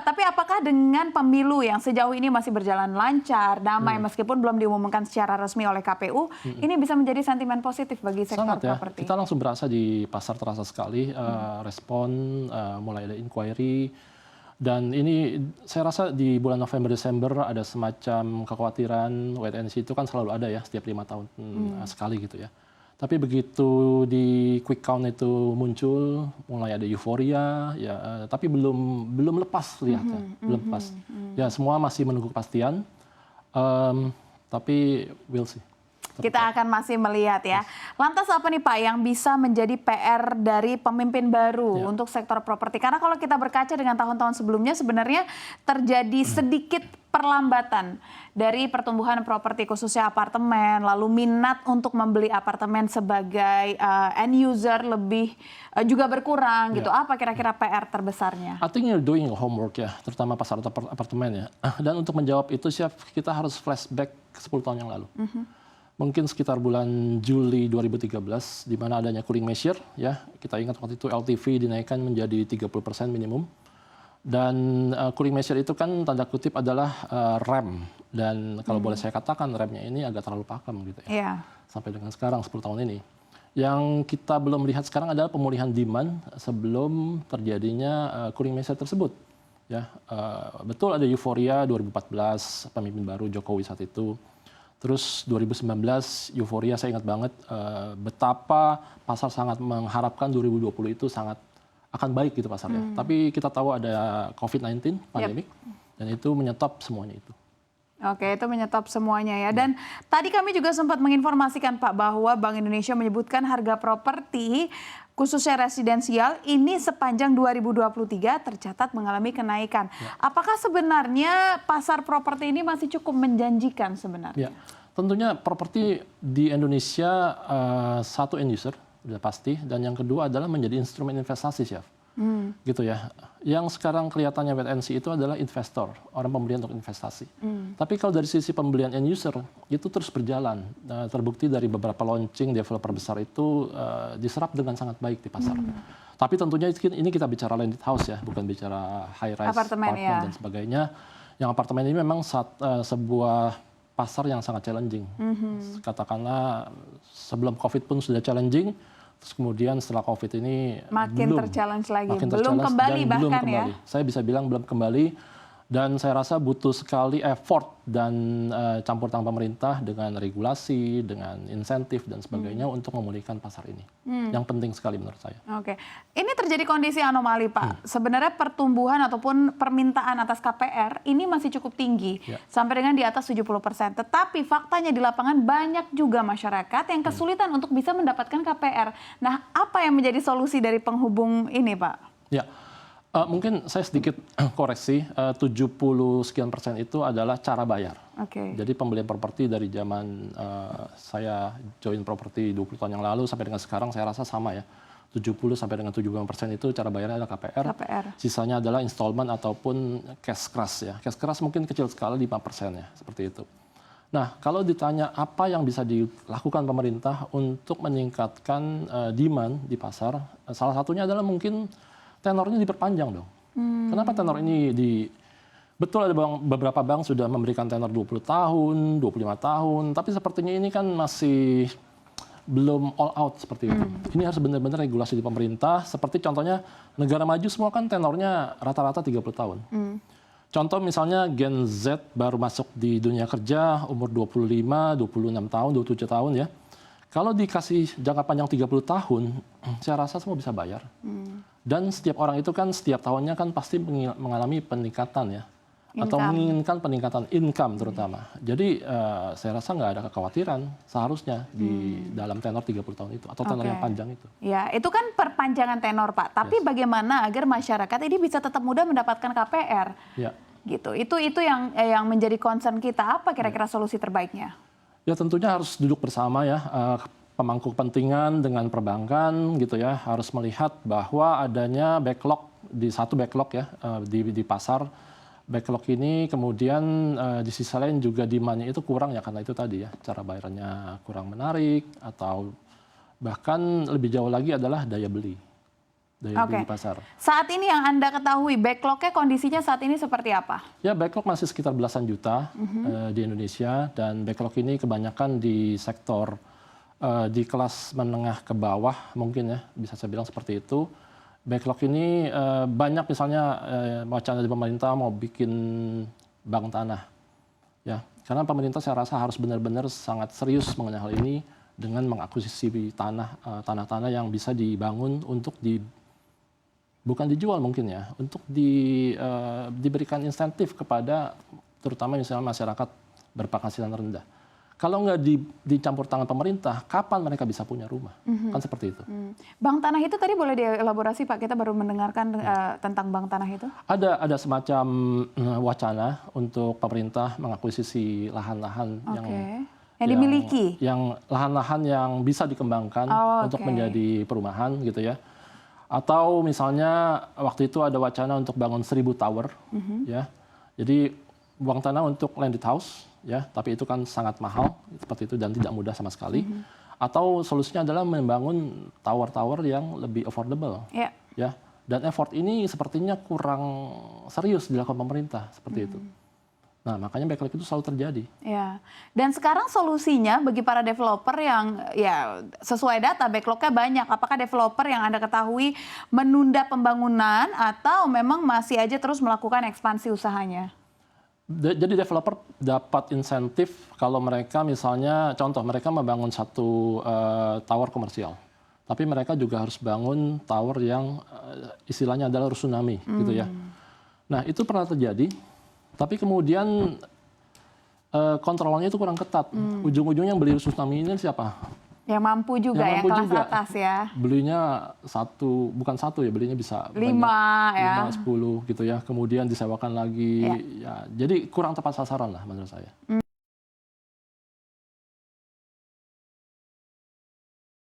Tapi apakah dengan pemilu yang sejauh ini masih berjalan lancar, damai meskipun belum diumumkan secara resmi oleh KPU, ini bisa menjadi sentimen positif bagi sektor Sangat ya, properti? kita langsung berasa di pasar terasa sekali respon, mulai ada inquiry, dan ini saya rasa di bulan November-Desember ada semacam kekhawatiran, wait and see itu kan selalu ada ya setiap 5 tahun sekali gitu ya. Tapi begitu di quick count itu muncul, mulai ada euforia, ya, tapi belum lepas lihatnya, belum lepas. Ya semua masih menunggu kepastian, tapi we'll see. Kita akan masih melihat ya. Lantas apa nih Pak yang bisa menjadi PR dari pemimpin baru untuk sektor properti? Karena kalau kita berkaca dengan tahun-tahun sebelumnya sebenarnya terjadi sedikit perlambatan dari pertumbuhan properti khususnya apartemen, lalu minat untuk membeli apartemen sebagai end user lebih juga berkurang gitu. Apa kira-kira PR terbesarnya? I think you're doing homework ya, terutama pasar apartemen ya. Dan untuk menjawab itu kita harus flashback 10 tahun yang lalu. Mungkin sekitar bulan Juli 2013, di mana adanya cooling measure, ya kita ingat waktu itu LTV dinaikkan menjadi 30% minimum. Dan cooling measure itu kan tanda kutip adalah rem. Dan kalau boleh saya katakan remnya ini agak terlalu pakem gitu ya. Sampai dengan sekarang 10 tahun ini. Yang kita belum lihat sekarang adalah pemulihan demand sebelum terjadinya cooling measure tersebut. Ya, betul ada euforia 2014 pemimpin baru Jokowi saat itu. Terus 2019 euforia, saya ingat banget betapa pasar sangat mengharapkan 2020 itu sangat akan baik gitu pasarnya. Tapi kita tahu ada COVID-19 pandemik dan itu menyetop semuanya itu. Oke, itu menyetop semuanya ya. Dan tadi kami juga sempat menginformasikan Pak bahwa Bank Indonesia menyebutkan harga properti khususnya residensial ini sepanjang 2023 tercatat mengalami kenaikan. Apakah sebenarnya pasar properti ini masih cukup menjanjikan sebenarnya? Ya, tentunya properti di Indonesia satu end user sudah pasti, dan yang kedua adalah menjadi instrumen investasi, Chef. Gitu ya. Yang sekarang kelihatannya wait and see itu adalah investor, orang pembelian untuk investasi. Tapi kalau dari sisi pembelian end user itu terus berjalan. Terbukti dari beberapa launching developer besar itu diserap dengan sangat baik di pasar. Tapi tentunya ini kita bicara landed house ya, bukan bicara high rise apartment dan sebagainya. Yang apartemen ini memang sebuah pasar yang sangat challenging. Katakanlah sebelum COVID pun sudah challenging. Terus kemudian setelah COVID ini makin ter-challenge lagi, belum kembali bahkan ya. Saya bisa bilang belum kembali, dan saya rasa butuh sekali effort dan campur tangan pemerintah dengan regulasi, dengan insentif dan sebagainya untuk memulihkan pasar ini. Yang penting sekali menurut saya. Oke, ini terjadi kondisi anomali Pak. Sebenarnya pertumbuhan ataupun permintaan atas KPR ini masih cukup tinggi, sampai dengan di atas 70%. Tetapi faktanya di lapangan banyak juga masyarakat yang kesulitan untuk bisa mendapatkan KPR. Nah, apa yang menjadi solusi dari penghubung ini Pak? Ya. Mungkin saya sedikit koreksi, 70% itu adalah cara bayar. Jadi pembelian properti dari zaman saya join properti 20 tahun yang lalu sampai dengan sekarang saya rasa sama ya. 70 sampai dengan 75% itu cara bayarnya adalah KPR. Sisanya adalah installment ataupun cash crush ya. Cash crush mungkin kecil sekali 5% ya, seperti itu. Nah, kalau ditanya apa yang bisa dilakukan pemerintah untuk meningkatkan demand di pasar, salah satunya adalah mungkin tenornya diperpanjang dong. Kenapa tenor ini betul ada beberapa bank sudah memberikan tenor 20 tahun, 25 tahun, tapi sepertinya ini kan masih belum all out seperti itu. Ini harus benar-benar regulasi di pemerintah, seperti contohnya negara maju semua kan tenornya rata-rata 30 tahun. Contoh misalnya Gen Z baru masuk di dunia kerja umur 25, 26 tahun, 27 tahun ya. Kalau dikasih jangka panjang 30 tahun, saya rasa semua bisa bayar. Dan setiap orang itu kan setiap tahunnya kan pasti mengalami peningkatan ya. Atau menginginkan peningkatan income terutama. Jadi saya rasa nggak ada kekhawatiran seharusnya di dalam tenor 30 tahun itu. Atau tenor yang panjang itu. Ya, itu kan perpanjangan tenor Pak. Tapi bagaimana agar masyarakat ini bisa tetap mudah mendapatkan KPR? Gitu. Itu yang menjadi concern kita. Apa kira-kira solusi terbaiknya? Ya tentunya harus duduk bersama ya, pemangku kepentingan dengan perbankan gitu ya, harus melihat bahwa adanya backlog ya di pasar. Backlog ini kemudian di sisi lain juga demand-nya itu kurang ya, karena itu tadi ya, cara bayarannya kurang menarik, atau bahkan lebih jauh lagi adalah daya beli. daya beli pasar. Saat ini yang Anda ketahui, backlog-nya kondisinya saat ini seperti apa? Ya, backlog masih sekitar belasan juta di Indonesia, dan backlog ini kebanyakan di sektor di kelas menengah ke bawah mungkin ya, bisa saya bilang seperti itu. Backlog ini banyak misalnya wacana dari pemerintah mau bikin bank tanah. Ya, karena pemerintah saya rasa harus benar-benar sangat serius mengenai hal ini dengan mengakuisisi tanah-tanah yang bisa dibangun untuk bukan dijual mungkin ya, untuk diberikan insentif kepada terutama misalnya masyarakat berpenghasilan rendah. Kalau nggak dicampur tangan pemerintah, kapan mereka bisa punya rumah? Kan seperti itu. Bank tanah itu tadi boleh dielaborasi Pak, kita baru mendengarkan tentang bank tanah itu. Ada semacam wacana untuk pemerintah mengakuisisi lahan-lahan yang dimiliki, yang lahan-lahan yang bisa dikembangkan untuk menjadi perumahan gitu ya. Atau misalnya waktu itu ada wacana untuk bangun 1000 tower, ya. Jadi uang tanah untuk landed house, ya, tapi itu kan sangat mahal seperti itu dan tidak mudah sama sekali. Atau solusinya adalah membangun tower-tower yang lebih affordable, ya. Dan effort ini sepertinya kurang serius dilakukan pemerintah seperti itu. Nah, makanya backlog itu selalu terjadi. Ya. Dan sekarang solusinya bagi para developer yang ya sesuai data backlognya banyak. Apakah developer yang Anda ketahui menunda pembangunan atau memang masih aja terus melakukan ekspansi usahanya? Jadi developer dapat insentif kalau mereka misalnya, contoh mereka membangun satu tower komersial. Tapi mereka juga harus bangun tower yang istilahnya adalah rusunami, gitu ya. Nah, itu pernah terjadi. Tapi kemudian kontrolnya itu kurang ketat. Ujung-ujungnya yang beli tsunami ini siapa? Yang mampu juga, yang kelas atas ya. Belinya bukan satu ya, belinya bisa 5 ya. 5, 10 gitu ya. Kemudian disewakan lagi. Ya, jadi kurang tepat sasaran lah menurut saya.